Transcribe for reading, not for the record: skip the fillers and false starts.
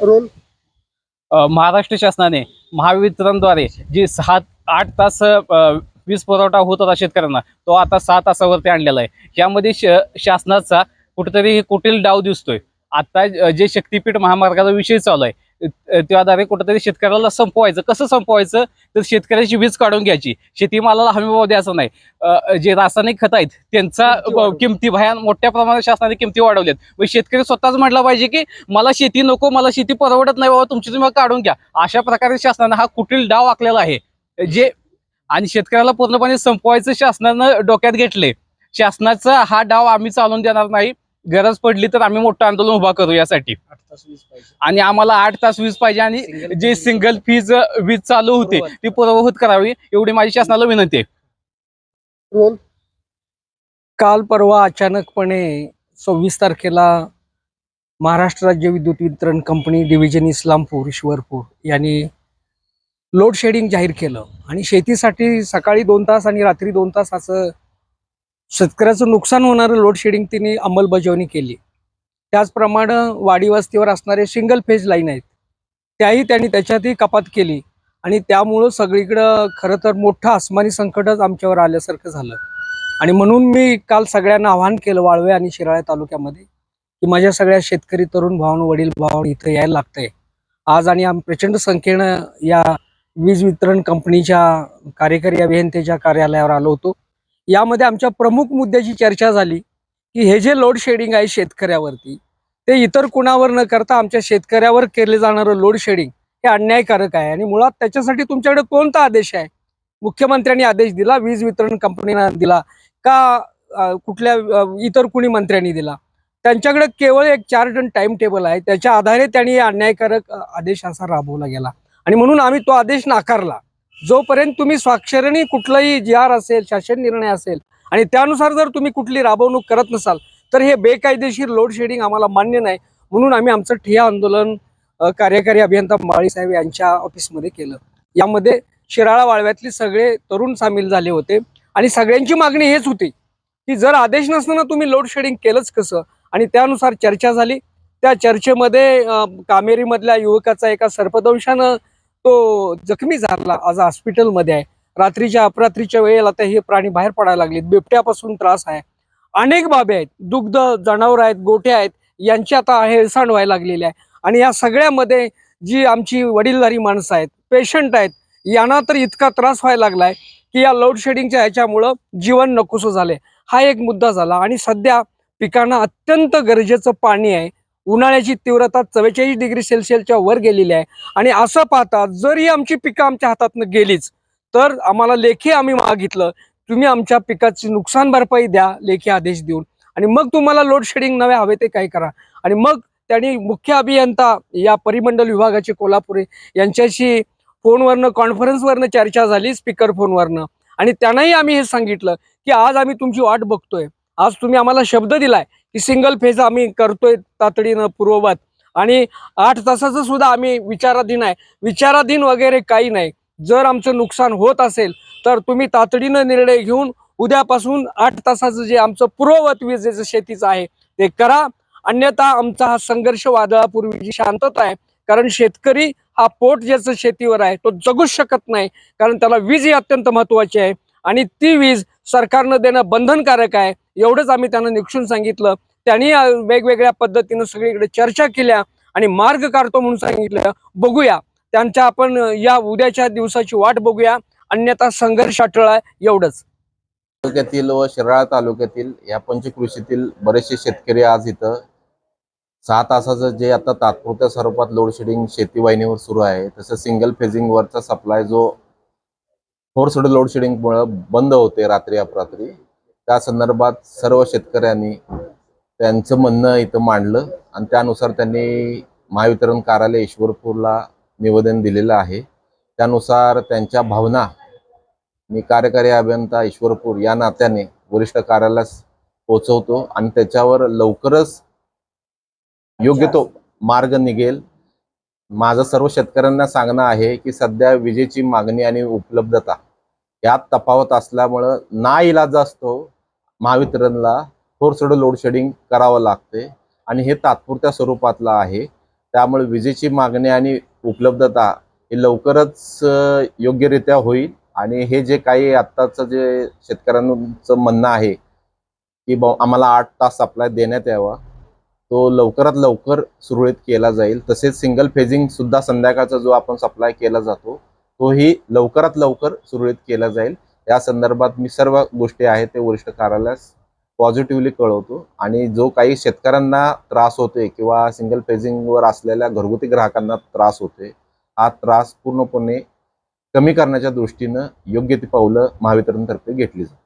Role Maharashtra शासनाने महावितरणद्वारे जी 6-8 तास वीज पुरवठा होत होता शेतकऱ्यांना, तो आता 6 तासावरती आणलेला आहे. यामध्ये शासनाचा कुठेतरी कुटील डाव दिसतोय. आता जे शक्तीपीठ महामार्गाचा विषय चालू आहे, त्याद्वारे कुठेतरी शेतकऱ्याला संपवायचं. कसं संपवायचं? तर शेतकऱ्याची वीज काढून घ्यायची, शेतीमालाला हमीभाव द्यायचा नाही. जे रासायनिक खत आहेत त्यांचा किमती भयान मोठ्या प्रमाणात शासनाने किमती वाढवल्यात. मग शेतकरी स्वतःच म्हटलं पाहिजे की मला शेती नको, मला शेती परवडत नाही बाबा, तुमची तुम्ही काढून घ्या. अशा प्रकारे शासनानं हा कुटील डाव आखलेला आहे, जे आणि शेतकऱ्याला पूर्णपणे संपवायचं शासनानं डोक्यात घेतले. शासनाचा हा डाव आम्ही चालून देणार नाही. गरज पडली तर आम्ही मोठं आंदोलन उभा करू यासाठी. 8 तास वीज पाहिजे. आणि आम्हाला 8 तास वीज पाहिजे आणि जे सिंगल वीज चालू होते ती पूर्ववत करावी, एवढी माझी शासनाला विनंती आहे. रोल काल परवा अचानकपणे 26 तारखेला महाराष्ट्र राज्य विद्युत वितरण कंपनी डिव्हिजन इस्लामपूर ईश्वरपूर यांनी लोड शेडिंग जाहीर केलं आणि शेतीसाठी सकाळी 2 तास आणि रात्री 2 तास असं शेतकऱ्याचं नुकसान होणारं लोड शेडिंग त्यांनी अंमलबजावणी केली. त्याचप्रमाणे वाडी वस्तीवर असणारे सिंगल फेज लाईन आहेत त्याही त्यांनी त्याच्यातही कपात केली आणि त्यामुळं सगळीकडं खरं तर मोठं आसमानी संकटच आमच्यावर आल्यासारखं झालं. आणि म्हणून मी काल सगळ्यांना आवाहन केलं वाळवे आणि शिराळा तालुक्यामध्ये की माझ्या सगळ्या शेतकरी तरुण भावांनो, वडील भावांनो, इथं यायला लागतंय आज. आणि आम्ही प्रचंड संख्येनं या वीज वितरण कंपनीच्या कार्यकारी अभियंत्याच्या कार्यालयावर आलो होतो. यामध्ये आमच्या प्रमुख मुद्द्याची चर्चा झाली की हे जे लोड शेडिंग आहे शेतकऱ्यावरती, ते इतर कुणावर न करता आमच्या शेतकऱ्यावर केले जाणारं लोड शेडिंग हे अन्यायकारक आहे. आणि मुळात त्याच्यासाठी तुमच्याकडे कोणता आदेश आहे? मुख्यमंत्र्यांनी आदेश दिला, वीज वितरण कंपनीला दिला का कुठल्या इतर कुणी मंत्र्यांनी दिला? त्यांच्याकडे केवळ एक चार्ट अँड टाइम टेबल आहे, त्याच्या आधारे त्यांनी अन्यायकारक आदेश असा राबवला गेला. आणि म्हणून आम्ही तो आदेश नाकारला. जोपर्यंत तुम्ही स्वाक्षरीने कुठलाही जी आर असेल, शासन निर्णय असेल आणि त्यानुसार जर तुम्ही कुठली राबवणूक करत नसाल तर हे बेकायदेशीर लोड शेडिंग आम्हाला मान्य नाही. म्हणून आम्ही आमचं ठिय्या आंदोलन कार्यकारी अभियंता माळीसाहेब यांच्या ऑफिसमध्ये केलं. यामध्ये शिराळा वाळव्यातले सगळे तरुण सामील झाले होते आणि सगळ्यांची मागणी हेच होती की जर आदेश नसताना तुम्ही लोड शेडिंग केलंच कसं? आणि त्यानुसार चर्चा झाली. त्या चर्चेमध्ये कामेरीमधल्या युवकाचा एका सर्पदंशानं तो जखमी झाला, आज हॉस्पिटलमध्ये आहे. रात्रीच्या अपरात्रीच्या वेळेला आता हे प्राणी बाहेर पडायला लागलेत. बिबट्यापासून त्रास आहे, अनेक बाबी आहेत, दुग्ध जनावर आहेत, गोठे आहेत, यांची आता हेळसांड व्हायला लागलेली आहे. आणि या सगळ्यामध्ये जी आमची वडीलधारी माणसं आहेत, पेशंट आहेत, यांना तर इतका त्रास व्हायला लागलाय की या लोड शेडिंगच्या ह्याच्यामुळं जीवन नकोसं झालंय. हा एक मुद्दा झाला. आणि सध्या पिकांना अत्यंत गरजेचं पाणी आहे. उन्हाळ्याची तीव्रता 44 डिग्री सेल्सिअसच्या वर गेलेली आहे. आणि असं पाहता जर ही आमची पिकं आमच्या हातातनं गेलीच तर आम्हाला लेखी आम्ही मागितलं, तुम्ही आमच्या पिकाची नुकसान भरपाई द्या लेखी आदेश देऊन, आणि मग तुम्हाला लोड शेडिंग नवे हवे ते काय करा. आणि मग त्यांनी मुख्य अभियंता या परिमंडल विभागाचे कोल्हापुरे यांच्याशी फोनवरनं कॉन्फरन्सवरनं चर्चा झाली, स्पीकर फोनवरनं. आणि त्यांनाही आम्ही हे सांगितलं की आज आम्ही तुमची वाट बघतोय. आज तुम्ही आम्हाला शब्द दिलाय की सिंगल फेज आम्ही करतोय तातडीनं पूर्ववत, आणि 8 तासाचं सुद्धा आम्ही विचाराधीन आहे. विचाराधीन वगैरे काही नाही. जर आमचं नुकसान होत असेल तर तुम्ही तातडीनं निर्णय घेऊन उद्यापासून 8 तासाचं जे आमचं पूर्ववत विजेचं शेतीचं आहे ते करा. अन्यथा आमचा हा संघर्ष वादळापूर्वी जी शांतता आहे, कारण शेतकरी हा पोट ज्याचं शेतीवर आहे तो जगूच शकत नाही, कारण त्याला वीज ही अत्यंत महत्वाची आहे आणि ती वीज सरकारनं देणं बंधनकारक आहे. एवढंच आम्ही त्यांना निक्षून सांगितलं. त्यांनी वेगवेगळ्या पद्धतीनं सगळीकडे चर्चा केल्या आणि मार्ग काढतो म्हणून सांगितलं. बघूया त्यांच्या आपण या उद्याच्या दिवसाची वाट बघूया, अन्यथा संघर्ष अटळ. एवढंच. तालुक्यातील व शिराळा तालुक्यातील या पंचकृषीतील बरेचसे शेतकरी आज इथं 6 तासाचं जे आता तात्पुरत्या स्वरूपात लोडशेडिंग शेती वाहिनीवर सुरू आहे, तसं सिंगल फेजिंग वरचा सप्लाय जो फोर्सड लोडशेडिंगमुळे बंद होते रात्री अपरात्री, त्या संदर्भात सर्व शेतकऱ्यांनी त्यांचं म्हणणं इथं मांडलं आणि त्यानुसार त्यांनी महावितरण कार्यालय ईश्वरपूरला निवेदन दिलेलं आहे. त्यानुसार त्यांच्या भावना मी कार्यकारी अभियंता ईश्वरपूर या नात्याने वरिष्ठ कार्यालयास पोहोचवतो आणि त्याच्यावर लवकरच योग्य तो मार्ग निघेल. माझं सर्व शेतकऱ्यांना सांगणं आहे की सध्या विजेची मागणी आणि उपलब्धता यात तफावत असल्यामुळं नाइलाज असतो महावितरणला फोर्सड लोड शेडिंग करावं लागते आणि हे तात्पुरत्या स्वरूपातलं आहे. त्यामुळे विजेची मागणी आणि उपलब्धता ही लवकरच योग्यरित्या होईल आणि हे जे काही आत्ताचं जे शेतकऱ्यांचं म्हणणं आहे की आम्हाला 8 तास सप्लाय देण्यात यावा, तो लवकरात लवकर सुरळीत केला जाईल. तसेच सिंगल फेजिंग सुद्धा संध्याकाळचा जो आपण सप्लाय केला जातो तोही लवकरात लवकर सुरळीत केला जाईल. या संदर्भात मी सर्व गोष्टी आहेत ते वरिष्ठ कार्यालयास पॉझिटिव्हली कळवतो आणि जो काही शेतकऱ्यांना त्रास होतोय किंवा सिंगल फेजिंगवर असलेल्या घरगुती ग्राहकांना त्रास होतोय, हा त्रास पूर्णपणे कमी करण्याच्या दृष्टीनं योग्य ती पावलं महावितरणतर्फे घेतली जातात.